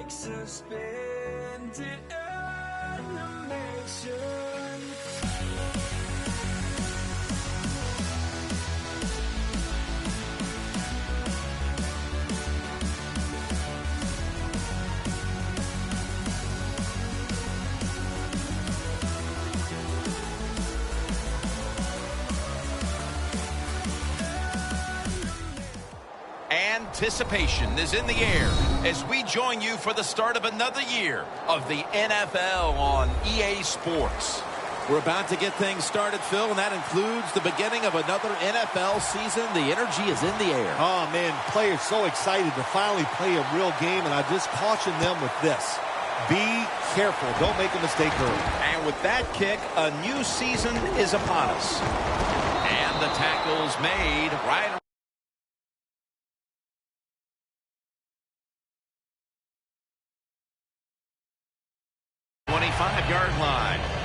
like suspended animation. Anticipation is in the air as we join you for the start of another year of the NFL on EA Sports. We're about to get things started, Phil, and that includes the beginning of another NFL season. The energy is in the air. Oh, man, players so excited to finally play a real game, and I just caution them with this. Be careful. Don't make a mistake early. And with that kick, a new season is upon us. And the tackle's made right 25-yard line.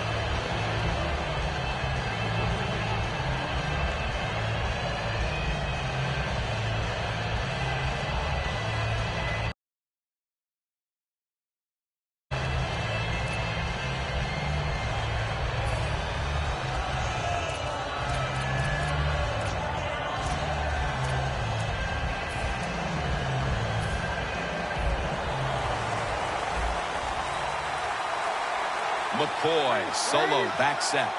McCoy, solo back set.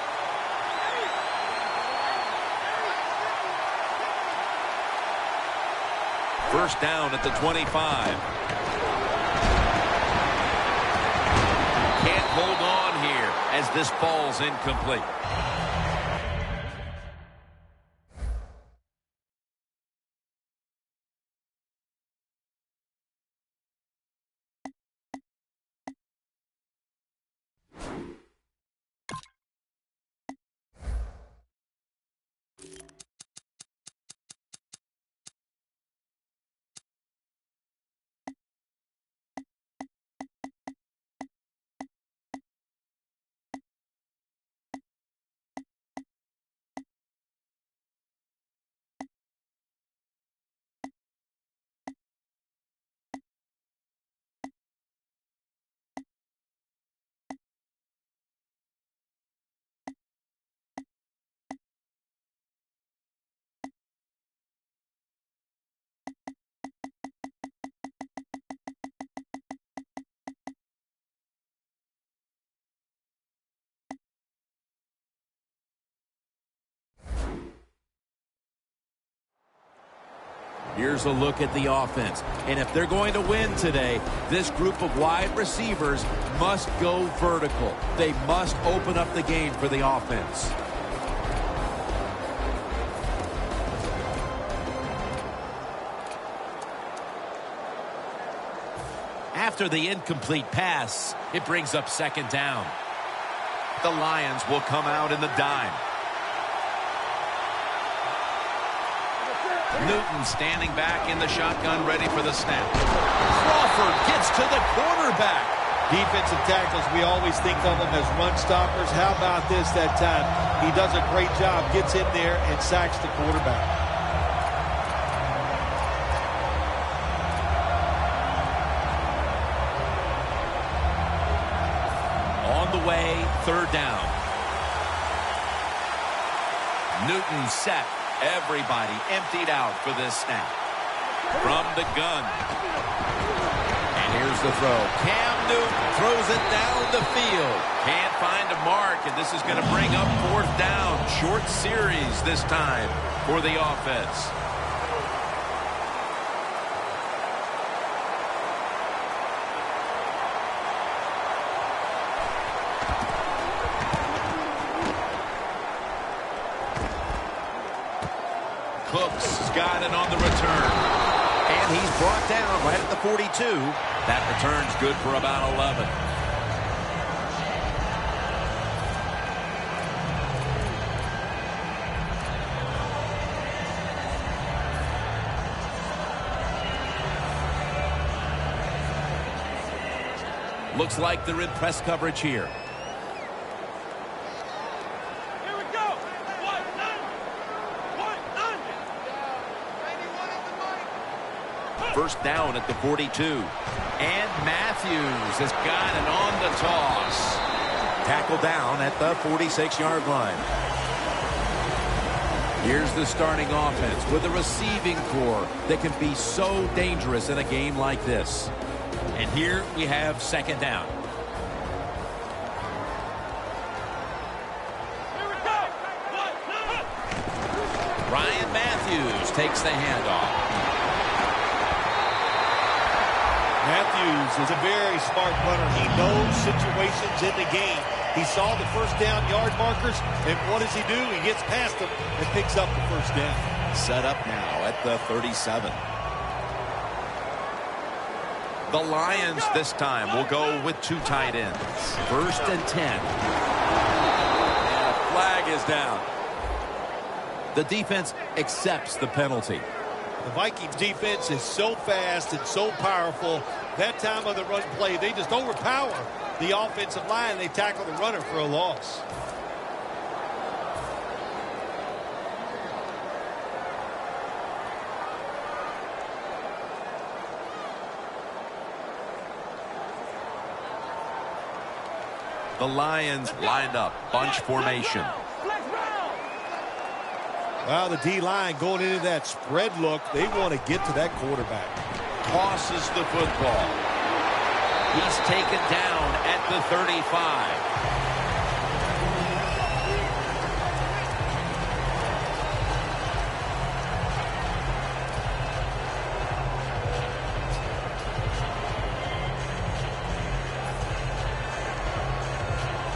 First down at the 25. Can't hold on here as this ball's incomplete. Here's a look at the offense. And if they're going to win today, this group of wide receivers must go vertical. They must open up the game for the offense. After the incomplete pass, it brings up second down. The Lions will come out in the dime. Newton standing back in the shotgun, ready for the snap. Crawford gets to the quarterback. Defensive tackles, we always think of them as run stoppers. How about this that time? He does a great job, gets in there and sacks the quarterback. On the way, third down. Newton set. Everybody emptied out for this snap. From the gun. And here's the throw. Cam Newton throws it down the field. Can't find a mark, and this is going to bring up fourth down. Short series this time for the offense. Cooks got it on the return. And he's brought down right at the 42. That return's good for about 11. Looks like they're in press coverage here. First down at the 42. And Matthews has got it on the toss. Tackle down at the 46-yard line. Here's the starting offense with a receiving core that can be so dangerous in a game like this. And here we have second down. Ryan Matthews takes the handoff. Matthews is a very smart runner. He knows situations in the game. He saw the first down yard markers, and what does he do? He gets past them and picks up the first down. Set up now at the 37. The Lions this time will go with two tight ends. 1st and 10. And a flag is down. The defense accepts the penalty. The Vikings defense is so fast and so powerful. That time of the run play, they just overpower the offensive line. They tackle the runner for a loss. The Lions lined up, bunch formation. Well, the D-line going into that spread look, they want to get to that quarterback. Tosses the football. He's taken down at the 35.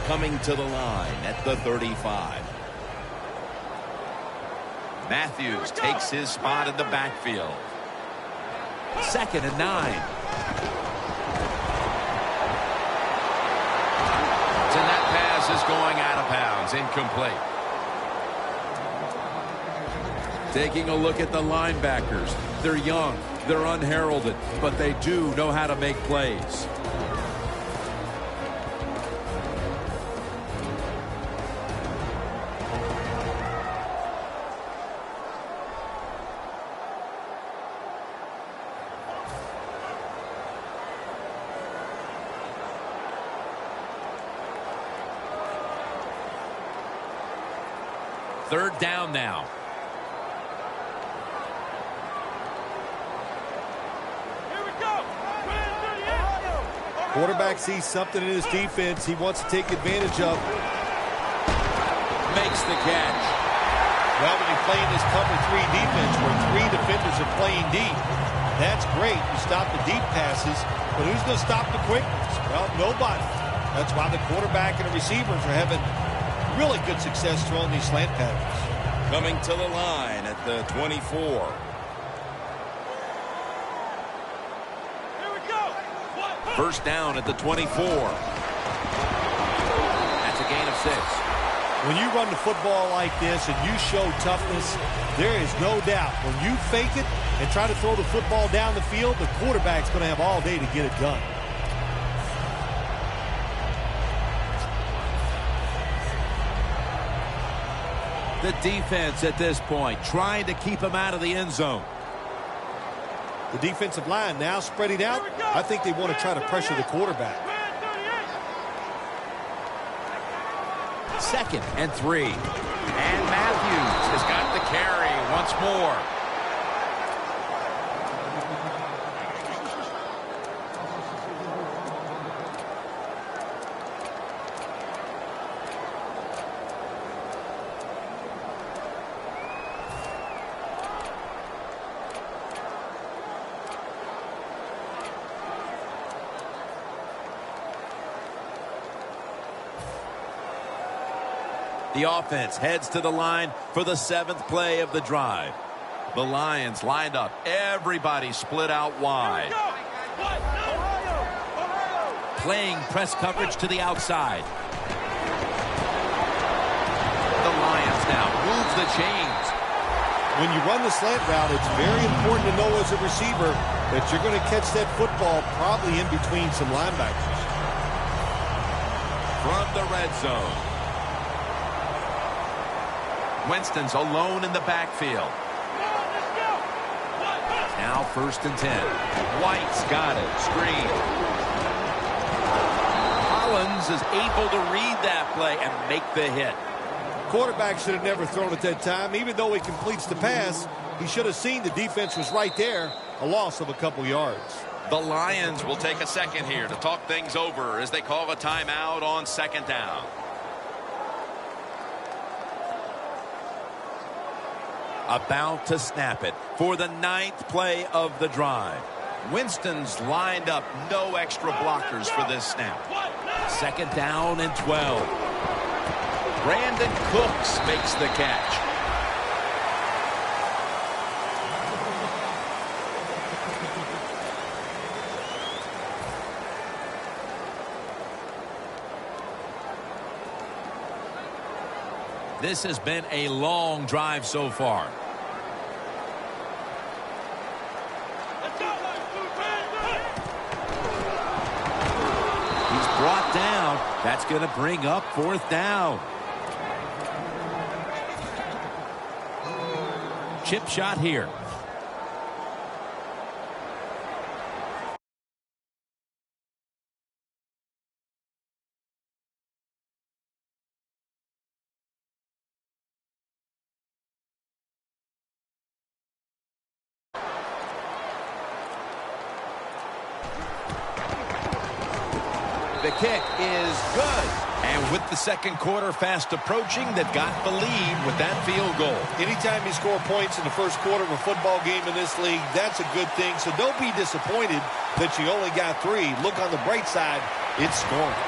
Coming to the line at the 35. Matthews takes his spot in the backfield. 2nd and 9. And that pass is going out of bounds, incomplete. Taking a look at the linebackers. They're young, they're unheralded, but they do know how to make plays. Third down now. Quarterback sees something in his defense he wants to take advantage of. Makes the catch. Well, when you play in this cover 3 defense where 3 defenders are playing deep, that's great. You stop the deep passes, but who's going to stop the quick ones? Well, nobody. That's why the quarterback and the receivers are having really good success throwing these slant patterns. Coming to the line at the 24. First down at the 24. That's a gain of 6. When you run the football like this and you show toughness, there is no doubt when you fake it and try to throw the football down the field, the quarterback's going to have all day to get it done. The defense at this point trying to keep him out of the end zone. The defensive line now spreading out. I think they want to try to pressure the quarterback. 2nd and 3. And Matthews has got the carry once more. The offense heads to the line for the 7th play of the drive. The Lions lined up. Everybody split out wide. Playing press coverage to the outside. The Lions now move the chains. When you run the slant route, it's very important to know as a receiver that you're going to catch that football probably in between some linebackers. From the red zone. Winston's alone in the backfield. Now 1st and 10. White's got it. Screen. Collins is able to read that play and make the hit. Quarterback should have never thrown it that time. Even though he completes the pass, he should have seen the defense was right there. A loss of a couple yards. The Lions will take a second here to talk things over as they call a timeout on 2nd down. About to snap it for the 9th play of the drive. Winston's lined up. No extra blockers for this snap. 2nd down and 12. Brandon Cooks makes the catch. This has been a long drive so far. He's brought down. That's going to bring up 4th down. Chip shot here. The kick is good. And with the 2nd quarter fast approaching, they've got the lead with that field goal. Anytime you score points in the 1st quarter of a football game in this league, that's a good thing. So don't be disappointed that you only got 3. Look on the bright side, it's scoring.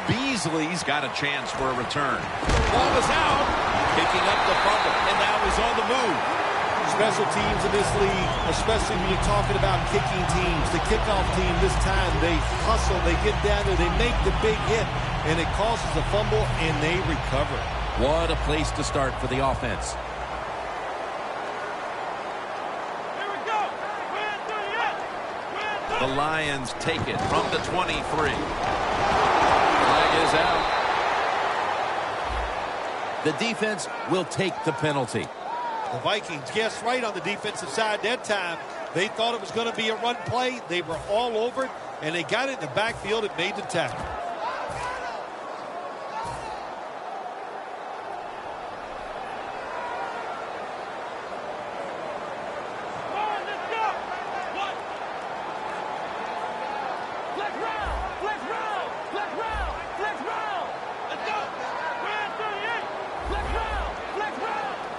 Beasley's got a chance for a return. Ball is out. Picking up the fumble, and now he's on the move. Special teams in this league, especially when you're talking about kicking teams, the kickoff team this time, they hustle, they get down there, they make the big hit, and it causes a fumble, and they recover. What a place to start for the offense. Here we go. The Lions take it from the 23. Flag is out. The defense will take the penalty. The Vikings guessed right on the defensive side that time. They thought it was going to be a run play. They were all over it, and they got it in the backfield and made the tackle.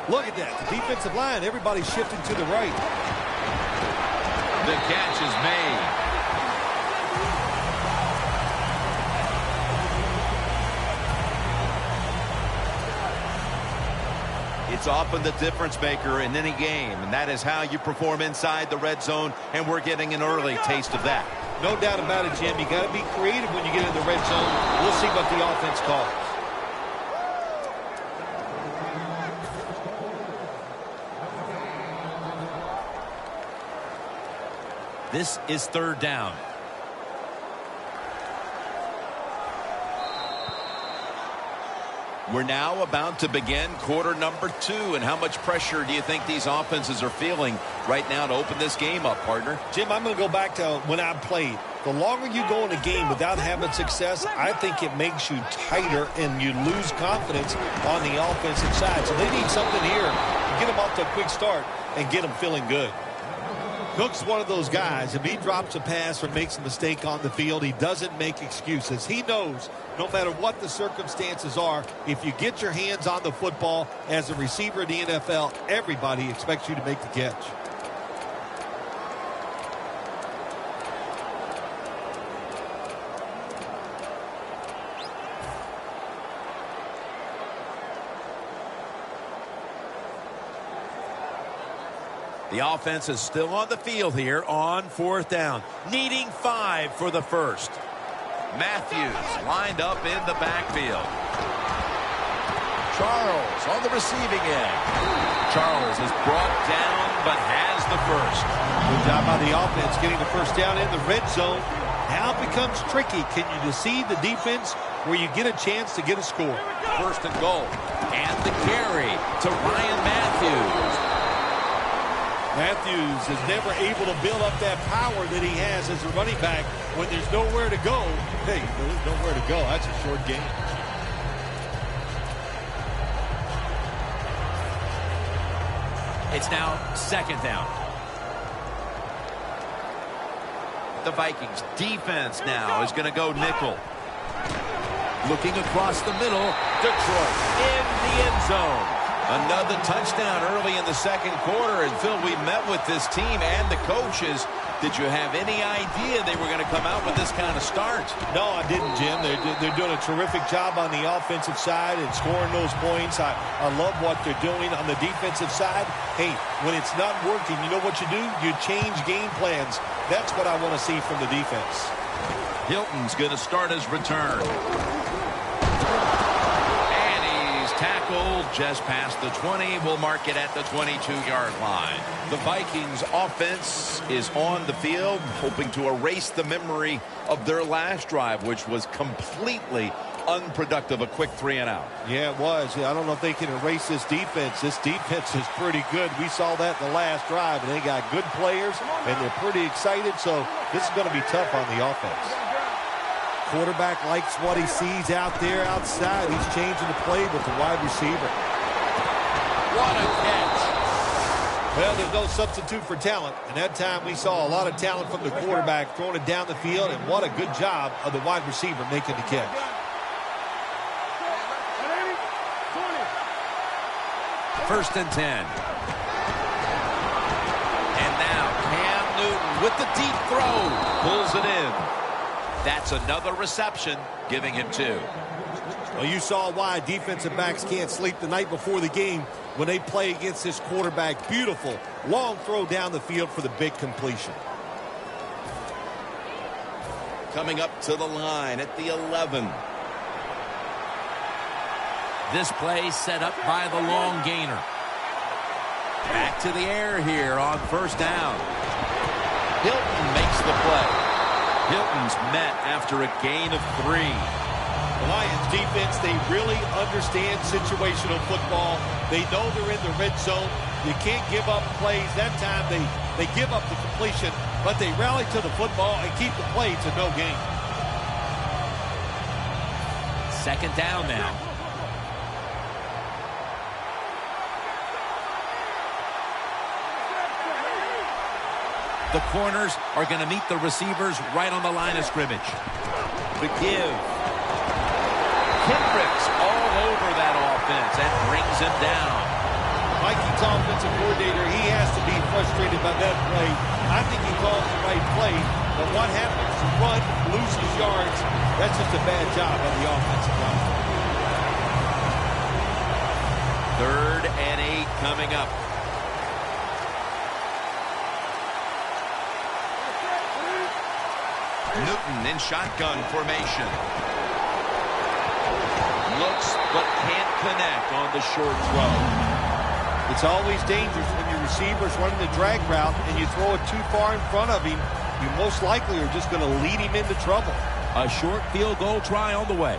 Look at that. The defensive line, everybody's shifting to the right. The catch is made. It's often the difference maker in any game, and that is how you perform inside the red zone, and we're getting an early taste of that. No doubt about it, Jim. You got to be creative when you get in the red zone. We'll see what the offense calls. This is 3rd down. We're now about to begin quarter number 2, and how much pressure do you think these offenses are feeling right now to open this game up, partner? Jim, I'm going to go back to when I played. The longer you go in a game without having success, I think it makes you tighter and you lose confidence on the offensive side. So they need something here to get them off to a quick start and get them feeling good. Cook's one of those guys. If he drops a pass or makes a mistake on the field, he doesn't make excuses. He knows no matter what the circumstances are, if you get your hands on the football as a receiver in the NFL, everybody expects you to make the catch. The offense is still on the field here on 4th down, needing 5 for the first. Matthews lined up in the backfield. Charles on the receiving end. Charles is brought down but has the first. Good job by the offense getting the first down in the red zone. Now it becomes tricky. Can you deceive the defense where you get a chance to get a score? 1st and goal. And the carry to Ryan Matthews. Matthews is never able to build up that power that he has as a running back when there's nowhere to go. Hey, there's nowhere to go. That's a short game. It's now 2nd down. The Vikings defense now is going to go nickel. Looking across the middle. Detroit in the end zone. Another touchdown early in the 2nd quarter. And, Phil, we met with this team and the coaches. Did you have any idea they were going to come out with this kind of start? No, I didn't, Jim. They're doing a terrific job on the offensive side and scoring those points. I love what they're doing on the defensive side. Hey, when it's not working, you know what you do? You change game plans. That's what I want to see from the defense. Hilton's going to start his return. Tackled just past the 20. We'll mark it at the 22-yard line. The Vikings offense is on the field, hoping to erase the memory of their last drive, which was completely unproductive, a quick 3-and-out. Yeah, it was. I don't know if they can erase this defense. This defense is pretty good. We saw that in the last drive, and they got good players, and they're pretty excited, so this is going to be tough on the offense. Quarterback likes what he sees out there outside. He's changing the play with the wide receiver. What a catch. Well, there's no substitute for talent. And that time we saw a lot of talent from the quarterback throwing it down the field. And what a good job of the wide receiver making the catch. First and 10. And now Cam Newton with the deep throw. Pulls it in. That's another reception, giving him 2. Well, you saw why defensive backs can't sleep the night before the game when they play against this quarterback. Beautiful long throw down the field for the big completion. Coming up to the line at the 11. This play set up by the long gainer. Back to the air here on 1st down. Hilton makes the play. Hilton's met after a gain of 3. The Lions defense, they really understand situational football. They know they're in the red zone. You can't give up plays. That time they give up the completion, but they rally to the football and keep the play to no gain. 2nd down now. The corners are going to meet the receivers right on the line of scrimmage. The give. Kendricks all over that offense and brings him down. Vikings offensive coordinator, he has to be frustrated by that play. I think he called the right play, but what happens to run, loses yards, that's just a bad job on the offensive line. 3rd and 8 coming up. Newton in shotgun formation. Looks but can't connect on the short throw. It's always dangerous when your receiver's running the drag route and you throw it too far in front of him. You most likely are just going to lead him into trouble. A short field goal try on the way.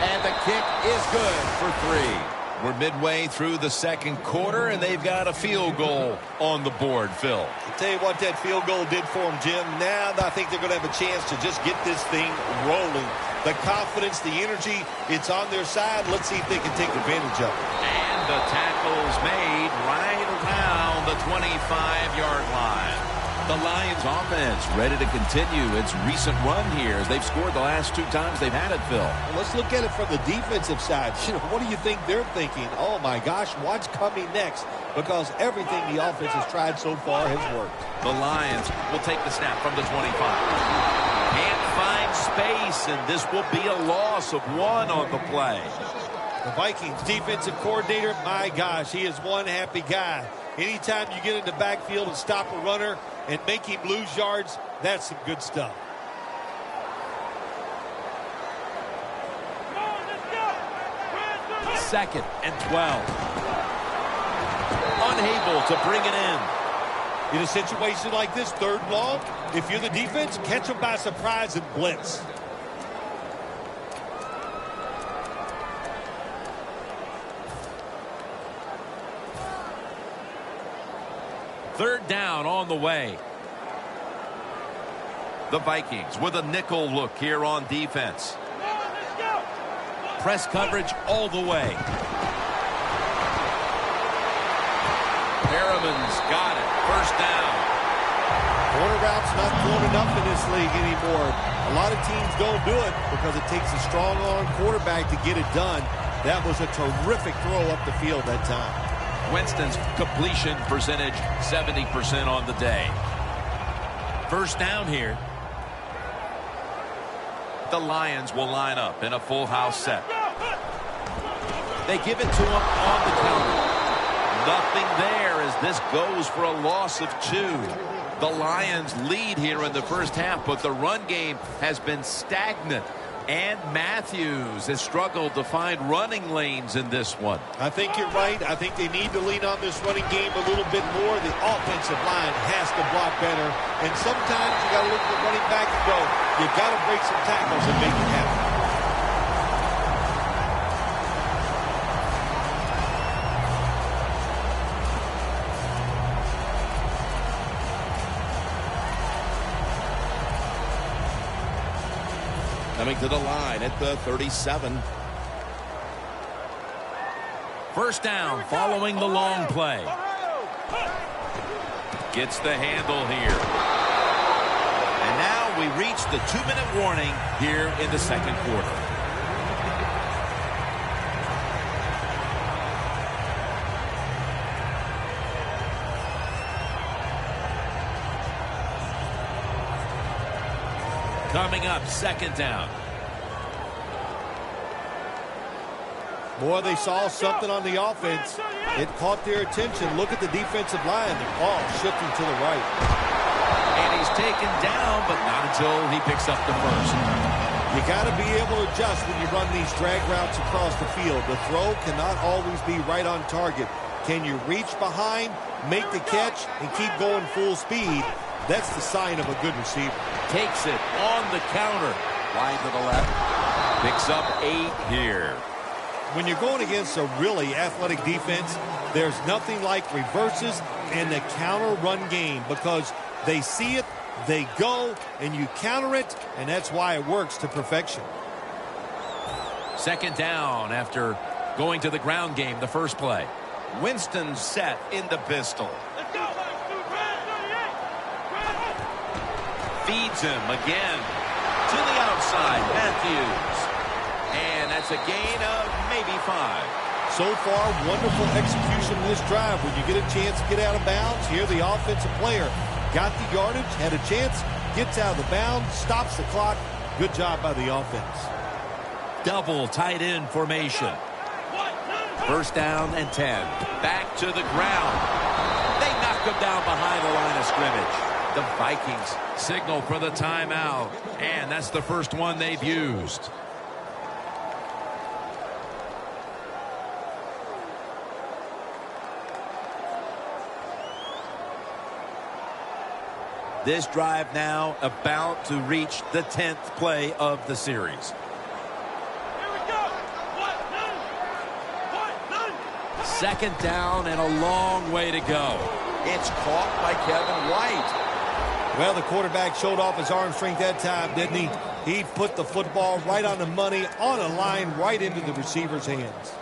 And the kick is good for 3. We're midway through the 2nd quarter, and they've got a field goal on the board, Phil. I'll tell you what that field goal did for them, Jim. Now I think they're going to have a chance to just get this thing rolling. The confidence, the energy, it's on their side. Let's see if they can take advantage of it. And the tackle's made right around the 25-yard line. The Lions offense ready to continue its recent run here as they've scored the last 2 times they've had it, Phil. Well, let's look at it from the defensive side. What do you think they're thinking? Oh, my gosh, what's coming next? Because everything the offense has tried so far has worked. The Lions will take the snap from the 25. Can't find space, and this will be a loss of 1 on the play. The Vikings defensive coordinator, my gosh, he is one happy guy. Anytime you get in the backfield and stop a runner and make him lose yards, that's some good stuff. Second and 12. Unable to bring it in. In a situation like this, 3rd and long, if you're the defense, catch them by surprise and blitz. Third down on the way. The Vikings with a nickel look here on defense. Press coverage all the way. Perriman's got it. First down. Corner routes not thrown enough in this league anymore. A lot of teams don't do it because it takes a strong arm quarterback to get it done. That was a terrific throw up the field that time. Winston's completion percentage 70% on the day. First down here. The Lions will line up in a full house set. They give it to him on the counter. Nothing there as this goes for a loss of 2. The Lions lead here in the first half, but the run game has been stagnant. And Matthews has struggled to find running lanes in this one. I think you're right. I think they need to lean on this running game a little bit more. The offensive line has to block better. And sometimes you got to look at the running back and go, you got to break some tackles and make it happen. Coming to the line at the 37. First down following the long play. Gets the handle here. And now we reach the 2-minute warning here in the second quarter. Coming up, second down. Boy, they saw something on the offense. It caught their attention. Look at the defensive line. They're all shifting to the right. And he's taken down, but not until he picks up the first. You got to be able to adjust when you run these drag routes across the field. The throw cannot always be right on target. Can you reach behind, make the catch, and keep going full speed? That's the sign of a good receiver. Takes it on the counter. Wide to the left. Picks up 8 here. When you're going against a really athletic defense, there's nothing like reverses and the counter run game because they see it, they go, and you counter it, and that's why it works to perfection. Second down after going to the ground game the first play. Winston set in the pistol. Feeds him again to the outside. Matthews. And that's a gain of maybe 5. So far, wonderful execution in this drive. When you get a chance to get out of bounds, here the offensive player got the yardage, had a chance, gets out of the bounds, stops the clock. Good job by the offense. Double tight end formation. First down and 10. Back to the ground. They knock him down behind the line of scrimmage. The Vikings signal for the timeout, and that's the first one they've used. This drive now about to reach the 10th play of the series. Second down and a long way to go. It's caught by Kevin White. Well, the quarterback showed off his arm strength that time, didn't he? He put the football right on the money, on a line, right into the receiver's hands.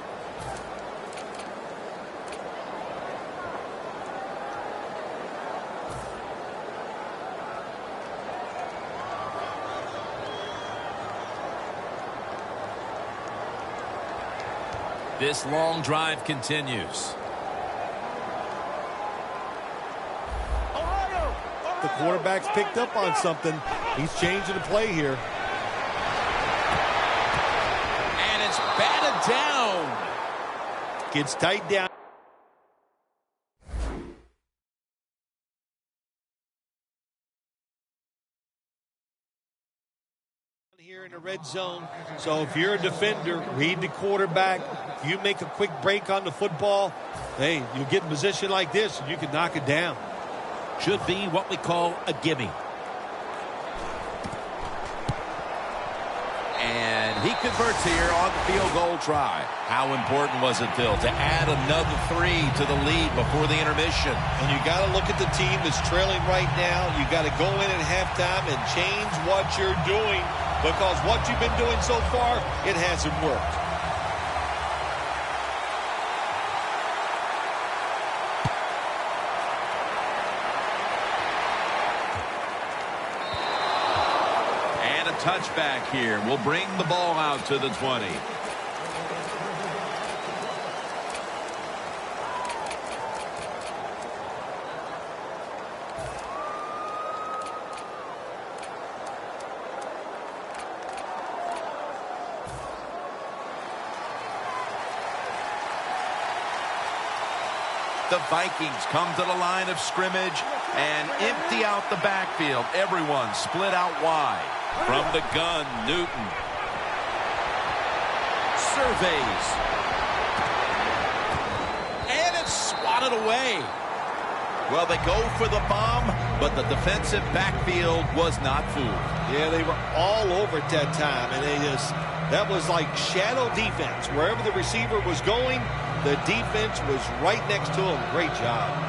This long drive continues. The quarterback's picked up on something. He's changing the play here. And it's batted down. Gets tight down. Here in the red zone. So if you're a defender, read the quarterback. If you make a quick break on the football, hey, you get in position like this and you can knock it down. Should be what we call a gimme. And He converts here on the field goal try. How important was it, Phil, to add another 3 to the lead before the intermission? And you got to look at the team that's trailing right now. You got to go in at halftime and change what you're doing, because what you've been doing so far, it hasn't worked. Touchback here will bring the ball out to the 20. The Vikings come to the line of scrimmage and empty out the backfield. Everyone split out wide. From the gun, Newton surveys. And it's swatted away. Well, they go for the bomb, but the defensive backfield was not fooled. Yeah, they were all over at that time, and that was like shadow defense. Wherever the receiver was going, the defense was right next to him. Great job.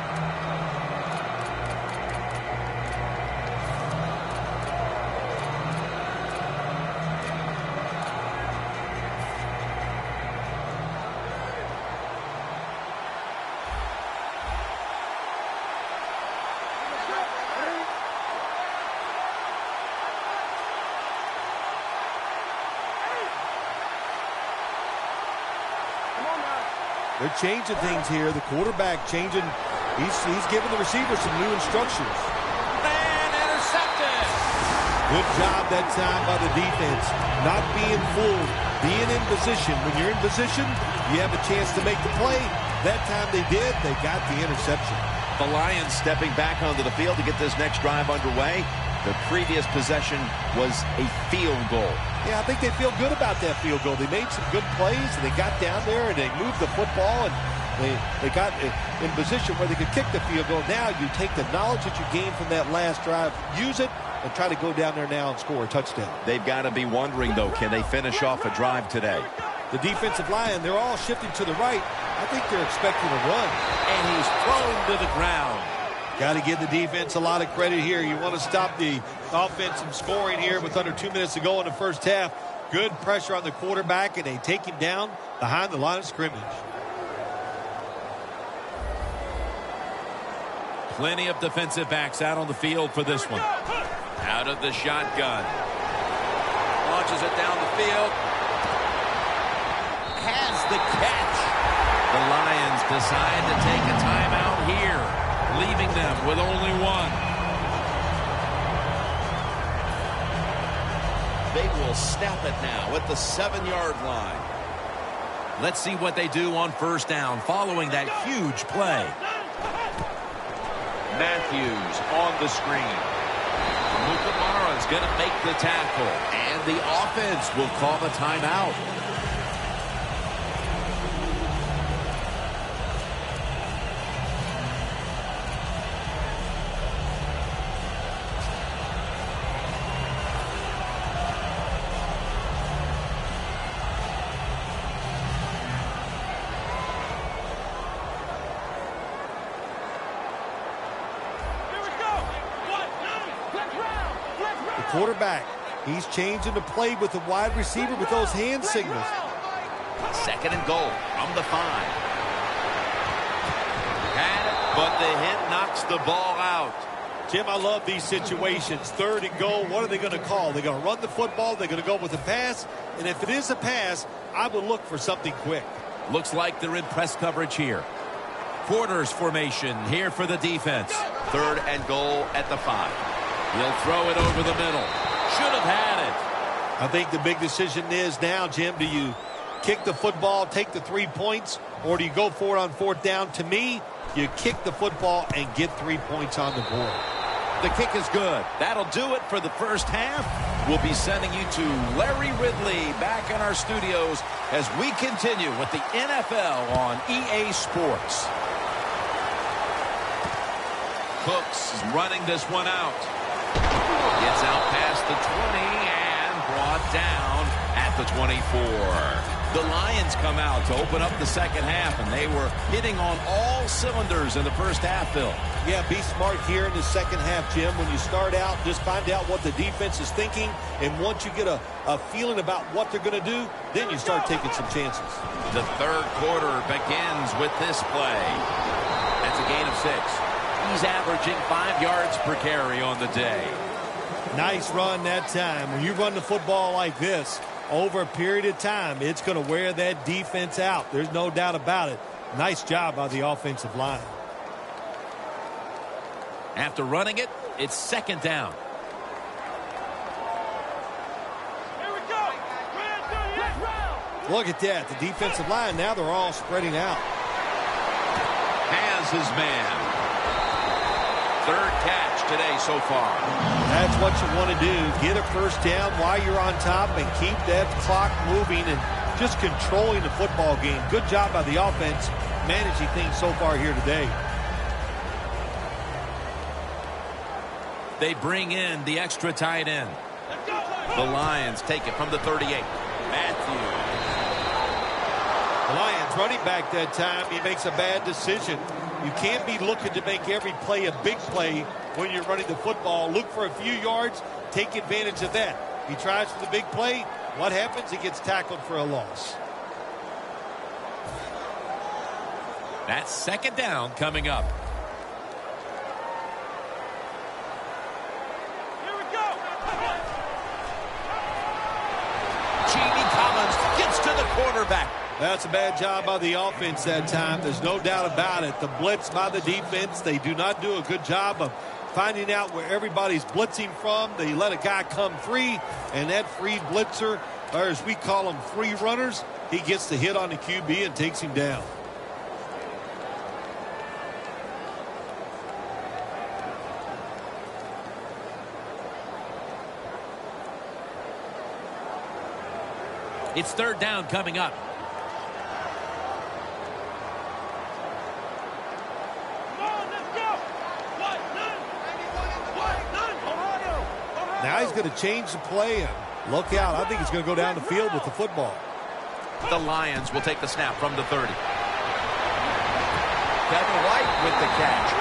They're changing things here. The quarterback changing. He's giving the receiver some new instructions. And intercepted. Good job that time by the defense. Not being fooled. Being in position. When you're in position, you have a chance to make the play. That time they did. They got the interception. The Lions stepping back onto the field to get this next drive underway. The previous possession was a field goal. Yeah, I think they feel good about that field goal. They made some good plays, and they got down there, and they moved the football, and they got in position where they could kick the field goal. Now you take the knowledge that you gained from that last drive, use it, and try to go down there now and score a touchdown. They've got to be wondering, though, can they finish off a drive today? The defensive line, they're all shifting to the right. I think they're expecting a run. And he's thrown to the ground. Got to give the defense a lot of credit here. You want to stop the offense from scoring here with under 2 minutes to go in the first half. Good pressure on the quarterback, and they take him down behind the line of scrimmage. Plenty of defensive backs out on the field for this one. Out of the shotgun. Launches it down the field. Has the catch. The Lions decide to take a timeout here, leaving them with only one. They will snap it now at the 7-yard line. Let's see what they do on first down following that huge play. Matthews on the screen. Mukamara's going to make the tackle, and the offense will call the timeout. Quarterback, he's changing the play with the wide receiver with those hand signals. 2nd and goal from the 5. Had it, but the hit knocks the ball out. Jim, I love these situations. 3rd and goal, what are they going to call? They're going to run the football, they're going to go with a pass, and if it is a pass, I would look for something quick. Looks like they're in press coverage here. Quarters formation here for the defense. 3rd and goal at the 5. He'll throw it over the middle. Should have had it. I think the big decision is now, Jim, do you kick the football, take the 3 points, or do you go for it on 4th down? To me, you kick the football and get 3 points on the board. The kick is good. That'll do it for the first half. We'll be sending you to Larry Ridley back in our studios as we continue with the NFL on EA Sports. Cooks is running this one out. Gets out past the 20 and brought down at at the 24. The Lions come out to open up the second half, and they were hitting on all cylinders in the first half, Bill. Yeah, be smart here in the second half, Jim. When you start out, just find out what the defense is thinking, and once you get a feeling about what they're going to do, then you start taking some chances. The third quarter begins with this play. That's a gain of 6. He's averaging 5 yards per carry on the day. Nice run that time. When you run the football like this, over a period of time, it's going to wear that defense out. There's no doubt about it. Nice job by the offensive line. After running it, it's second down. Here we go. Look at that. The defensive line, now they're all spreading out. Has his man. Third catch today so far. That's what you want to do. Get a first down while you're on top and keep that clock moving and just controlling the football game. Good job by the offense managing things so far here today. They bring in the extra tight end. The Lions take it from the 38. Matthews. The Lions running back that time, he makes a bad decision. You can't be looking to make every play a big play when you're running the football. Look for a few yards, take advantage of that. He tries for the big play. What happens? He gets tackled for a loss. That's second down coming up. Here we go. Jamie Collins gets to the quarterback. That's a bad job by the offense that time. There's no doubt about it. The blitz by the defense, they do not do a good job of finding out where everybody's blitzing from. They let a guy come free, and that free blitzer, or as we call them, free runners, he gets the hit on the QB and takes him down. It's third down coming up. Now he's going to change the play, and look out. I think he's going to go down the field with the football. The Lions will take the snap from the 30. Kevin White with the catch.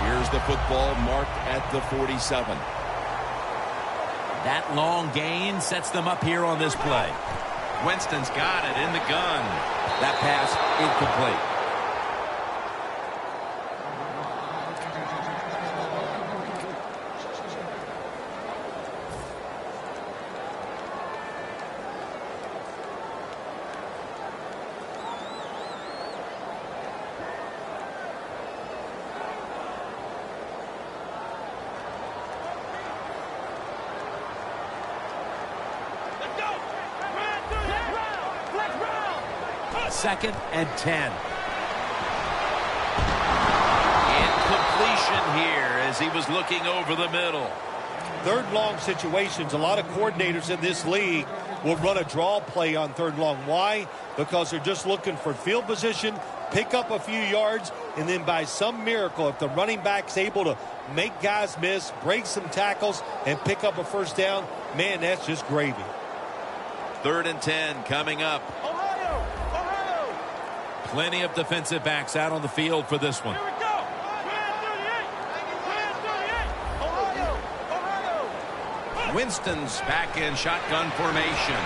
Here's the football marked at the 47. That long gain sets them up here on this play. Winston's got it in the gun. That pass incomplete. Second and 10. Incompletion here as he was looking over the middle. Third long situations, a lot of coordinators in this league will run a draw play on third long. Why? Because they're just looking for field position, pick up a few yards, and then by some miracle, if the running back's able to make guys miss, break some tackles, and pick up a first down, man, that's just gravy. Third and 10 coming up. Plenty of defensive backs out on the field for this one. Here we go. Winston's back in shotgun formation.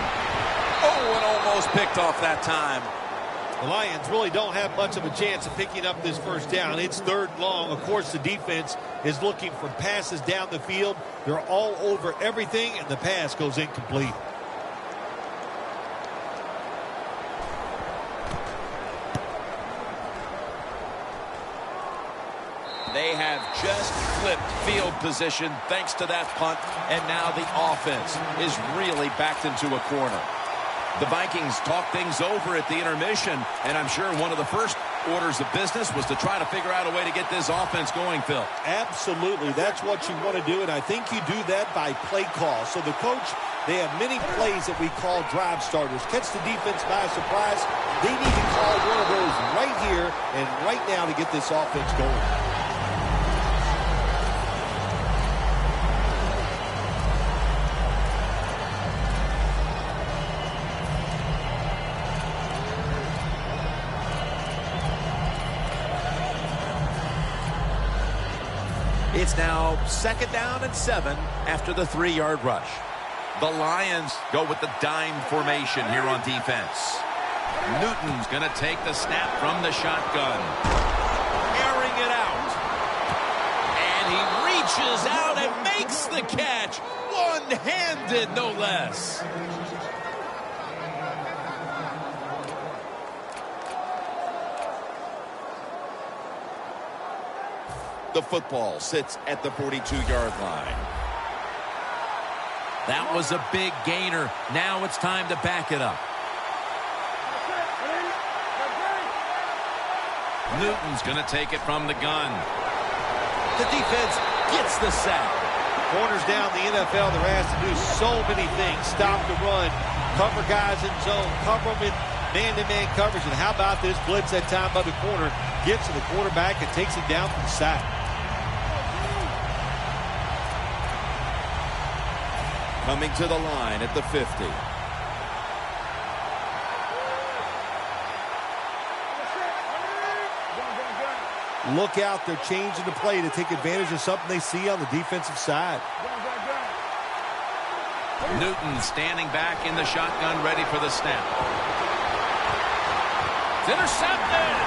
Oh, and almost picked off that time. The Lions really don't have much of a chance of picking up this first down. It's third long. Of course, the defense is looking for passes down the field. They're all over everything, and the pass goes incomplete. They have just flipped field position thanks to that punt, and now the offense is really backed into a corner. The Vikings talked things over at the intermission, and I'm sure one of the first orders of business was to try to figure out a way to get this offense going, Phil. Absolutely. That's what you want to do, and I think you do that by play call. So the coach, they have many plays that we call drive starters. Catch the defense by surprise. They need to call one of those right here and right now to get this offense going. It's now 2nd down and 7 after the 3-yard rush. The Lions go with the dime formation here on defense. Newton's going to take the snap from the shotgun. Airing it out. And he reaches out and makes the catch. One-handed, no less. The football sits at the 42-yard line. That was a big gainer. Now it's time to back it up. Newton's going to take it from the gun. The defense gets the sack. Corners down the NFL, they're asked to do so many things. Stop the run, cover guys in zone, cover them in man-to-man coverage. And how about this blitz that time by the corner? Gets to the quarterback and takes him down for the sack. Coming to the line at the 50. Look out, they're changing the play to take advantage of something they see on the defensive side. Newton standing back in the shotgun, ready for the snap. It's intercepted!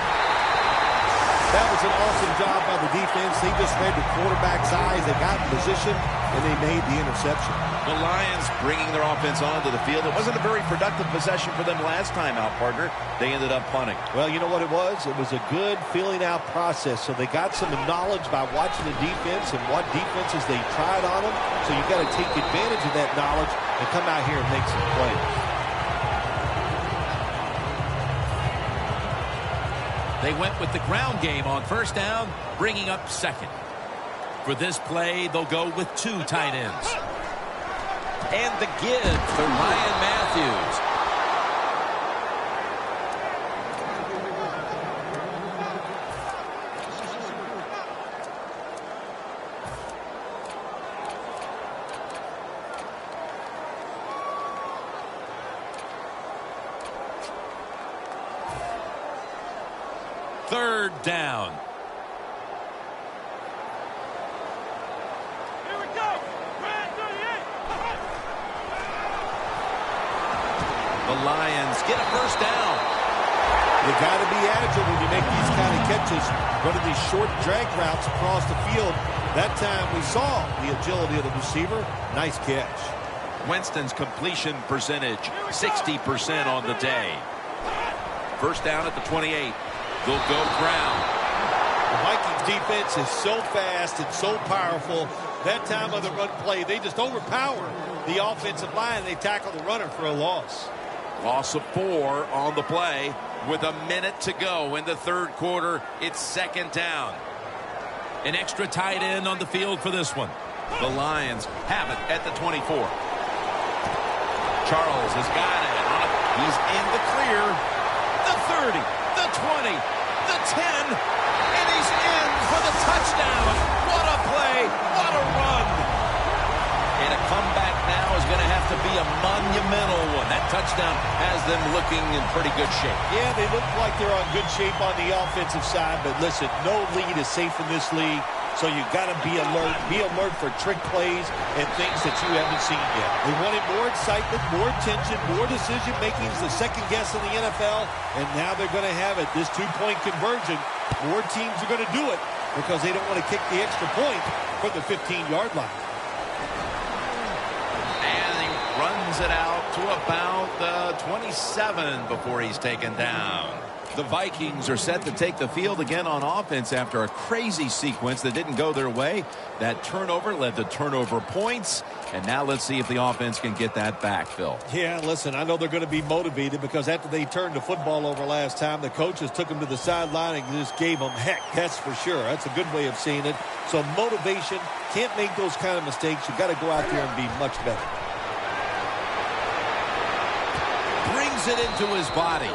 That was an awesome job by the defense. They just read the quarterback's eyes. They got in position, and they made the interception. The Lions bringing their offense onto the field. It wasn't a very productive possession for them last time out, partner. They ended up punting. Well, you know what it was? It was a good filling out process. So they got some knowledge by watching the defense and what defenses they tried on them. So you got to take advantage of that knowledge and come out here and make some plays. They went with the ground game on 1st down, bringing up 2nd. For this play, they'll go with 2 tight ends. And the give for Ryan Matthews. Third down. Here we go. Red 38. The Lions get a 1st down. You got to be agile when you make these kind of catches, running these short drag routes across the field. That time we saw the agility of the receiver. Nice catch. Winston's completion percentage, 60% on the day. 1st down at the 28. They'll go ground. The Vikings defense is so fast and so powerful. That time of the run play, they just overpower the offensive line. They tackle the runner for a loss. Loss of 4 on the play with a minute to go in the 3rd quarter. It's 2nd down. An extra tight end on the field for this one. The Lions have it at the 24. Charles has got it. He's in the clear. The 30, the 20, the 10, and he's in for the touchdown. What a play. What a run. And a comeback now is going to have to be a monumental one. That touchdown has them looking in pretty good shape. Yeah, they look like they're on good shape on the offensive side, but listen, no lead is safe in this league, so you got to be alert. Be alert for trick plays and things that you haven't seen yet. They wanted more excitement, more tension, more decision-making. It's the second guess in the NFL, and now they're going to have it. This 2-point conversion, more teams are going to do it because they don't want to kick the extra point for the 15-yard line. Runs it out to about the 27 before he's taken down. The Vikings are set to take the field again on offense after a crazy sequence that didn't go their way. That turnover led to turnover points. And now let's see if the offense can get that back, Phil. Yeah, listen, I know they're going to be motivated because after they turned the football over last time, the coaches took them to the sideline and just gave them heck. That's for sure. That's a good way of seeing it. So motivation, can't make those kind of mistakes. You got to go out there and be much better. Brings it into his body.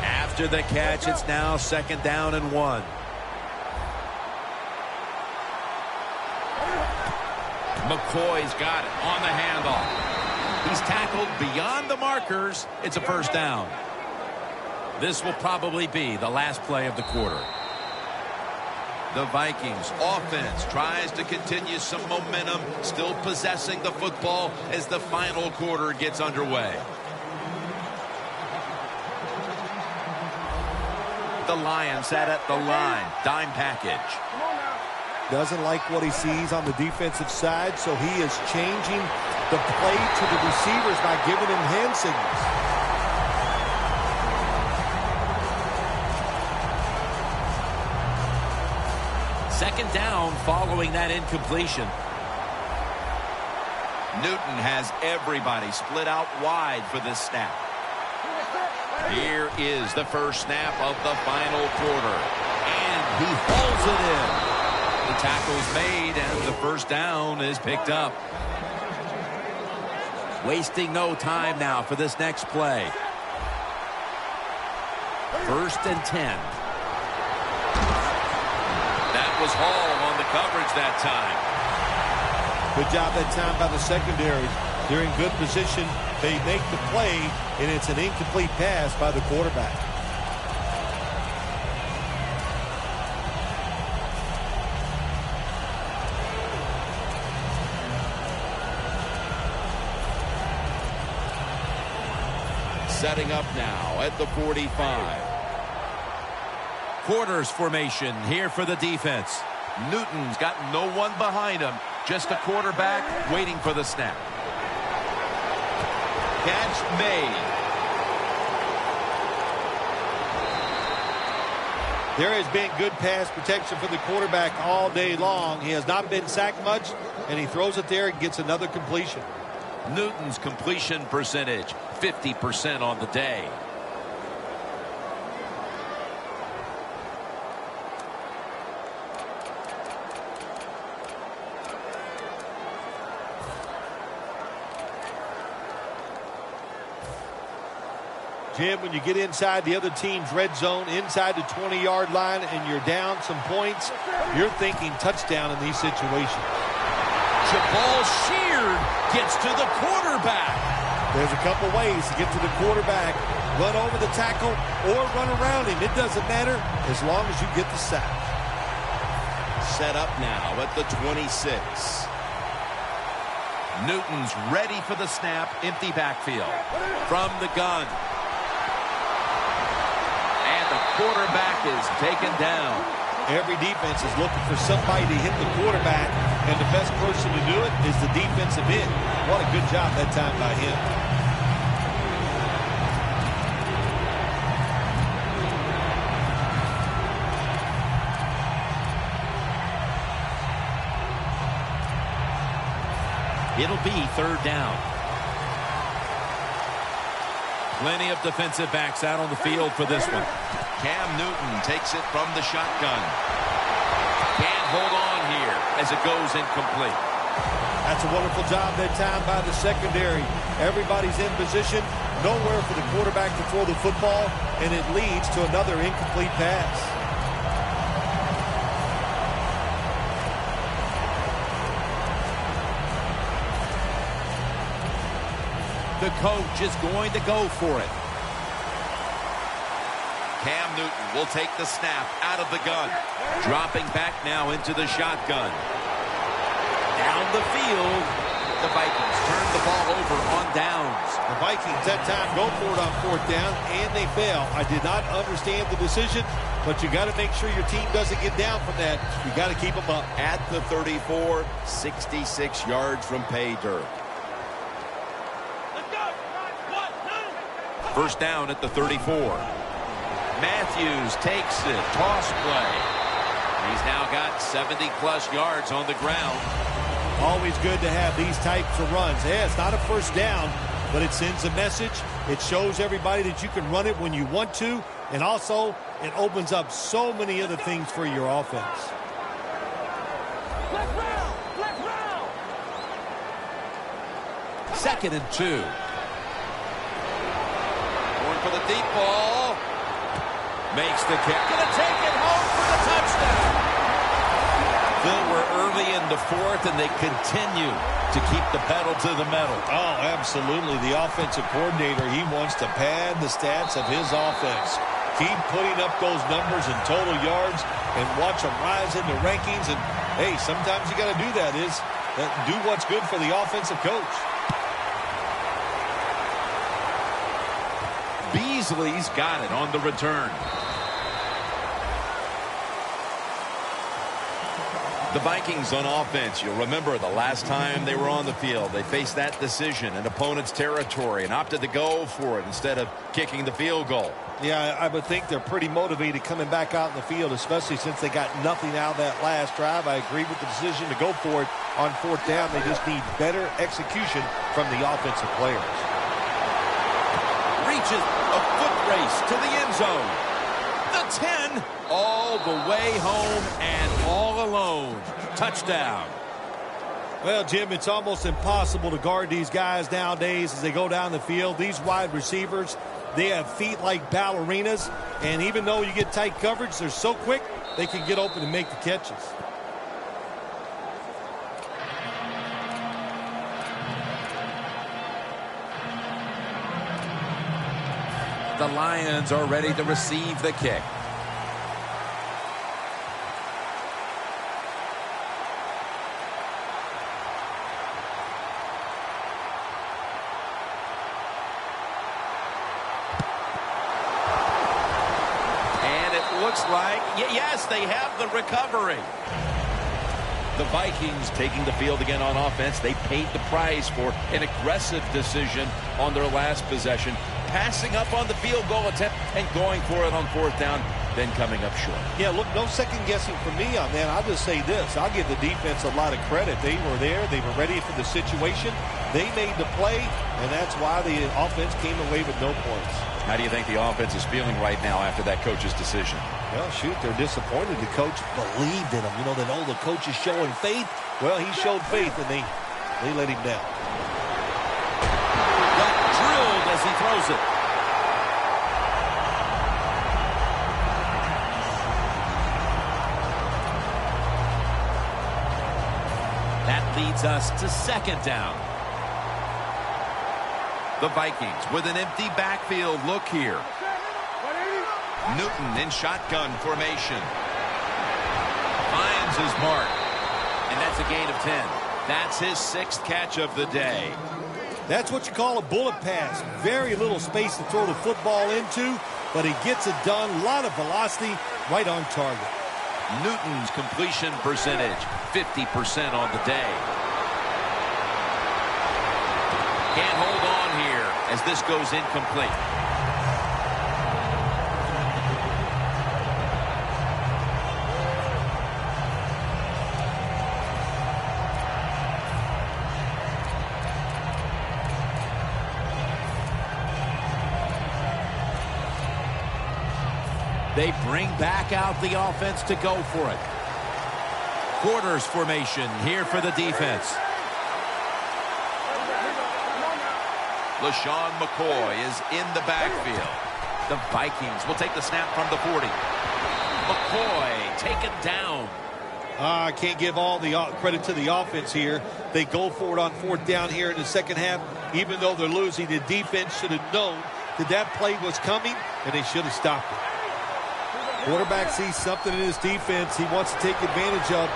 After the catch, it's now 2nd down and 1. McCoy's got it on the handoff. He's tackled beyond the markers. It's a first down. This will probably be the last play of the quarter. The Vikings offense tries to continue some momentum, still possessing the football as the final quarter gets underway. The Lions sat at the line. Dime package. Doesn't like what he sees on the defensive side, so he is changing the play to the receivers by giving him hand signals. Second down following that incompletion. Newton has everybody split out wide for this snap. Here is the first snap of the final quarter. And he hauls it in. The tackle's made, and the first down is picked up. Wasting no time now for this next play. 1st and 10. That was Hall on the coverage that time. Good job that time by the secondary. They're in good position. They make the play, and it's an incomplete pass by the quarterback. Setting up now at the 45. Quarters formation here for the defense. Newton's got no one behind him. Just a quarterback waiting for the snap. Catch made. There has been good pass protection for the quarterback all day long. He has not been sacked much, and he throws it there and gets another completion. Newton's completion percentage, 50% on the day. Jim, when you get inside the other team's red zone, inside the 20-yard line, and you're down some points, you're thinking touchdown in these situations. Jabal Sheard gets to the quarterback. There's a couple ways to get to the quarterback. Run over the tackle or run around him. It doesn't matter as long as you get the sack. Set up now at the 26. Newton's ready for the snap. Empty backfield. From the gun. And the quarterback is taken down. Every defense is looking for somebody to hit the quarterback, and the best person to do it is the defensive end. What a good job that time by him. It'll be 3rd down. Plenty of defensive backs out on the field for this one. Cam Newton takes it from the shotgun. Can't hold on here as it goes incomplete. That's a wonderful job that time by the secondary. Everybody's in position, nowhere for the quarterback to throw the football, and it leads to another incomplete pass. The coach is going to go for it. Cam Newton will take the snap out of the gun. Dropping back now into the shotgun. Down the field. The Vikings turn the ball over on downs. The Vikings that time go for it on 4th down, and they fail. I did not understand the decision, but you got to make sure your team doesn't get down from that. You got to keep them up. At the 34, 66 yards from pay dirt. First down at the 34. Matthews takes it. Toss play. He's now got 70-plus yards on the ground. Always good to have these types of runs. Yeah, it's not a first down, but it sends a message. It shows everybody that you can run it when you want to, and also it opens up so many other things for your offense. Let's round. 2nd and 2. Going for the deep ball. Makes the kick. Gonna take it home for the touchdown. Phil, we're early in to fourth, and they continue to keep the pedal to the metal. Oh, absolutely. The offensive coordinator, he wants to pad the stats of his offense. Keep putting up those numbers in total yards and watch them rise in the rankings. And, hey, sometimes you got to do that, do what's good for the offensive coach. Beasley's got it on the return. The Vikings on offense, you'll remember the last time they were on the field, they faced that decision in opponent's territory and opted to go for it instead of kicking the field goal. Yeah, I would think they're pretty motivated coming back out in the field, especially since they got nothing out of that last drive. I agree with the decision to go for it on fourth down. They just need better execution from the offensive players. Reaches a foot race to the end zone. The 10, all the way home and all alone. Touchdown. Well, Jim, it's almost impossible to guard these guys nowadays as they go down the field. These wide receivers, they have feet like ballerinas, and even though you get tight coverage, they're so quick, they can get open and make the catches. The Lions are ready to receive the kick. And it looks like, yes, they have the recovery. The Vikings taking the field again on offense. They paid the price for an aggressive decision on their last possession, passing up on the field goal attempt and going for it on fourth down, then coming up short. Yeah, look, no second guessing for me on that. I'll just say this. I'll give the defense a lot of credit. They were there. They were ready for the situation. They made the play, and that's why the offense came away with no points. How do you think the offense is feeling right now after that coach's decision? Well, shoot, they're disappointed. The coach believed in him. You know, that the coach is showing faith. Well, he showed faith, and they let him down. Got drilled as he throws it. That leads us to second down. The Vikings with an empty backfield look here. Newton in shotgun formation. Finds his mark. And that's a gain of 10. That's his 6th catch of the day. That's what you call a bullet pass. Very little space to throw the football into, but he gets it done. A lot of velocity, right on target. Newton's completion percentage, 50% on the day. Can't hold on here as this goes incomplete. They bring back out the offense to go for it. Quarters formation here for the defense. LaShawn McCoy is in the backfield. The Vikings will take the snap from the 40. McCoy taken down. I can't give all the credit to the offense here. They go for it on fourth down here in the second half. Even though they're losing, the defense should have known that play was coming, and they should have stopped it. Quarterback sees something in his defense he wants to take advantage of.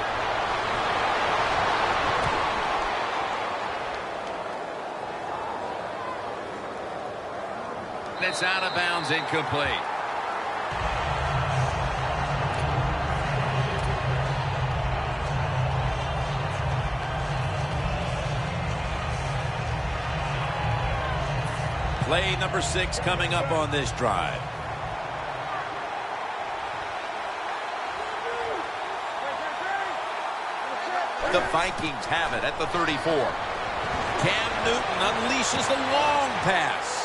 It's out of bounds, incomplete. Play number 6 coming up on this drive. The Vikings have it at the 34. Cam Newton unleashes the long pass.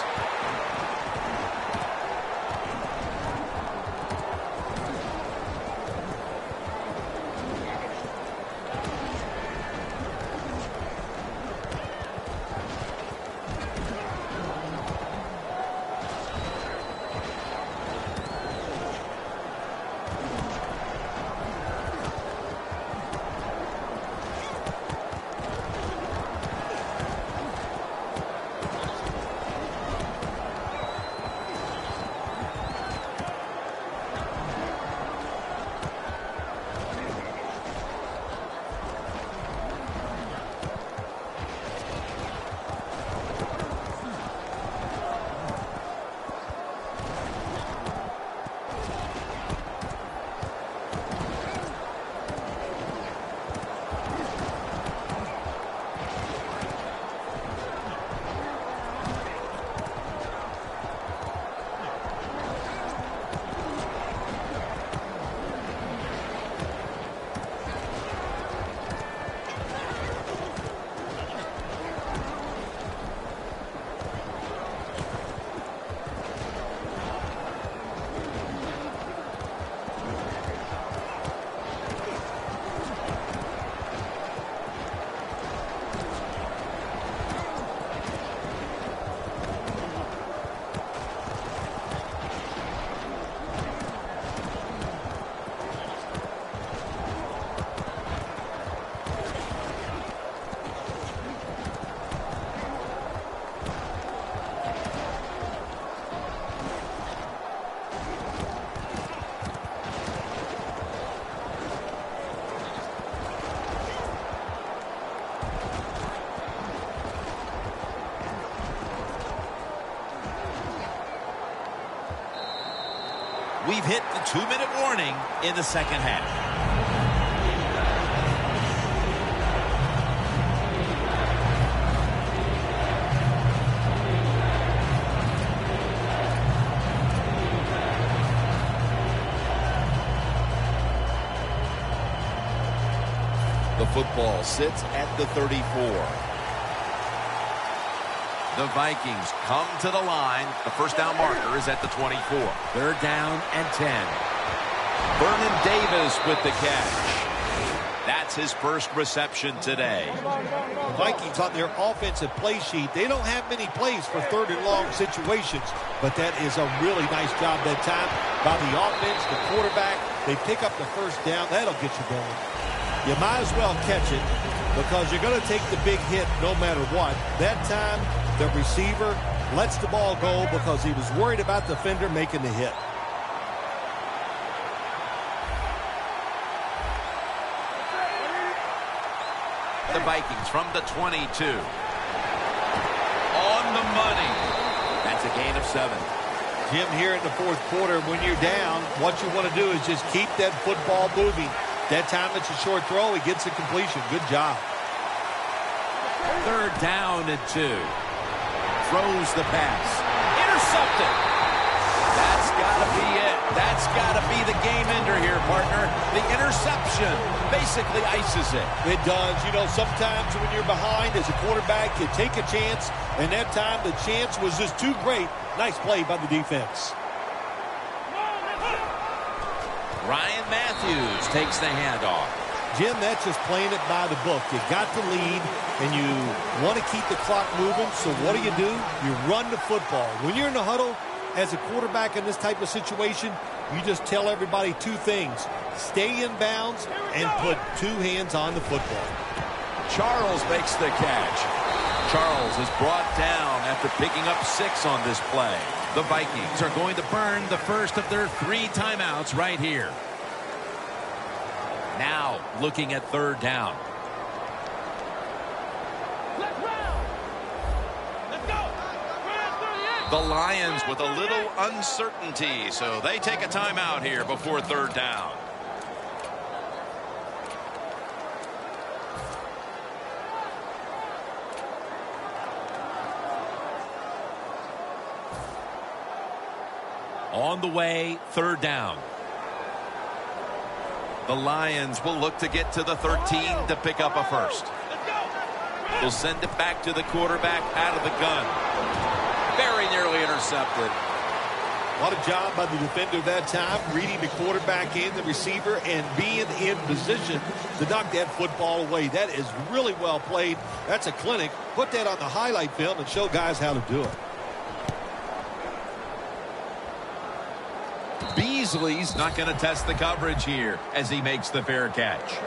hit the 2-minute warning in the second half. The football sits at the 34. The Vikings come to the line. The first down marker is at the 24. Third down and 10. Vernon Davis with the catch. That's his first reception today. The Vikings on their offensive play sheet, they don't have many plays for third and long situations, but that is a really nice job that time by the offense, the quarterback. They pick up the first down. That'll get you going. You might as well catch it because you're going to take the big hit no matter what. That time, the receiver lets the ball go because he was worried about the defender making the hit. The Vikings from the 22. On the money. That's a gain of 7. Jim, here in the fourth quarter, when you're down, what you want to do is just keep that football moving. That time it's a short throw. He gets the completion. Good job. Third down and 2. Throws the pass. Intercepted. That's got to be it. That's got to be the game ender here, partner. The interception basically ices it. It does. You know, sometimes when you're behind as a quarterback, you take a chance, and that time the chance was just too great. Nice play by the defense. Ryan Matthews takes the handoff. Jim, that's just playing it by the book. You got the lead, and you want to keep the clock moving, so what do? You run the football. When you're in the huddle, as a quarterback in this type of situation, you just tell everybody 2 things. Stay in bounds and put 2 hands on the football. Charles makes the catch. Charles is brought down after picking up 6 on this play. The Vikings are going to burn the first of their 3 timeouts right here. Now looking at third down. The Lions with a little uncertainty, so they take a timeout here before third down. On the way, third down. The Lions will look to get to the 13 to pick up a first. They'll send it back to the quarterback out of the gun. Very nearly intercepted. What a job by the defender that time, reading the quarterback and the receiver and being in position to knock that football away. That is really well played. That's a clinic. Put that on the highlight film and show guys how to do it. Beasley's not going to test the coverage here as he makes the fair catch.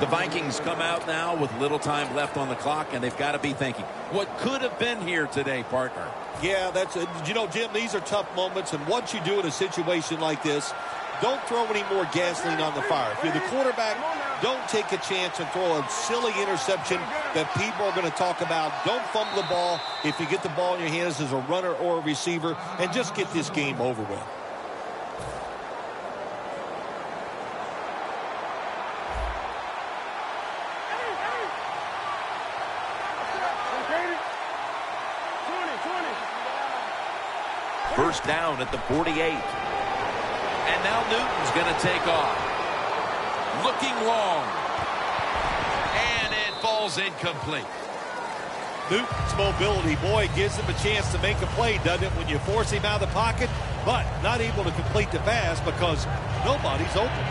The Vikings come out now with little time left on the clock, and they've got to be thinking, what could have been here today, partner? Yeah, that's it. You know, Jim, these are tough moments, and what you do in a situation like this, don't throw any more gasoline on the fire. If you're the quarterback, don't take a chance and throw a silly interception that people are going to talk about. Don't fumble the ball if you get the ball in your hands as a runner or a receiver, and just get this game over with. First down at the 48. And now Newton's going to take off. Looking long. And it falls incomplete. Newton's mobility, boy, gives him a chance to make a play, doesn't it, when you force him out of the pocket, but not able to complete the pass because nobody's open.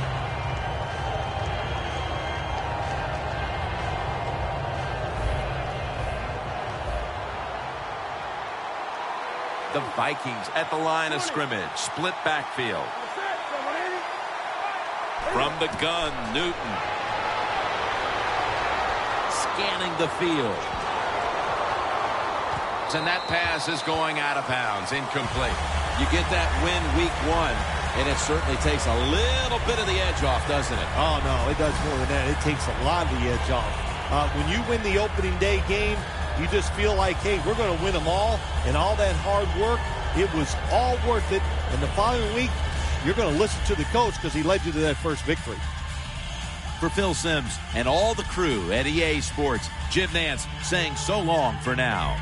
The Vikings at the line of scrimmage. Split backfield. From the gun, Newton. Scanning the field. And that pass is going out of bounds. Incomplete. You get that win week 1, and it certainly takes a little bit of the edge off, doesn't it? Oh, no, it does more than that. It takes a lot of the edge off. When you win the opening day game, you just feel like, hey, we're going to win them all, and all that hard work, it was all worth it And the following week, you're going to listen to the coach because he led you to that first victory. For Phil Simms and all the crew at EA Sports, Jim Nance saying so long for now.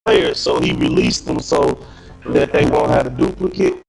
Players, so he released them so that they won't have a duplicate.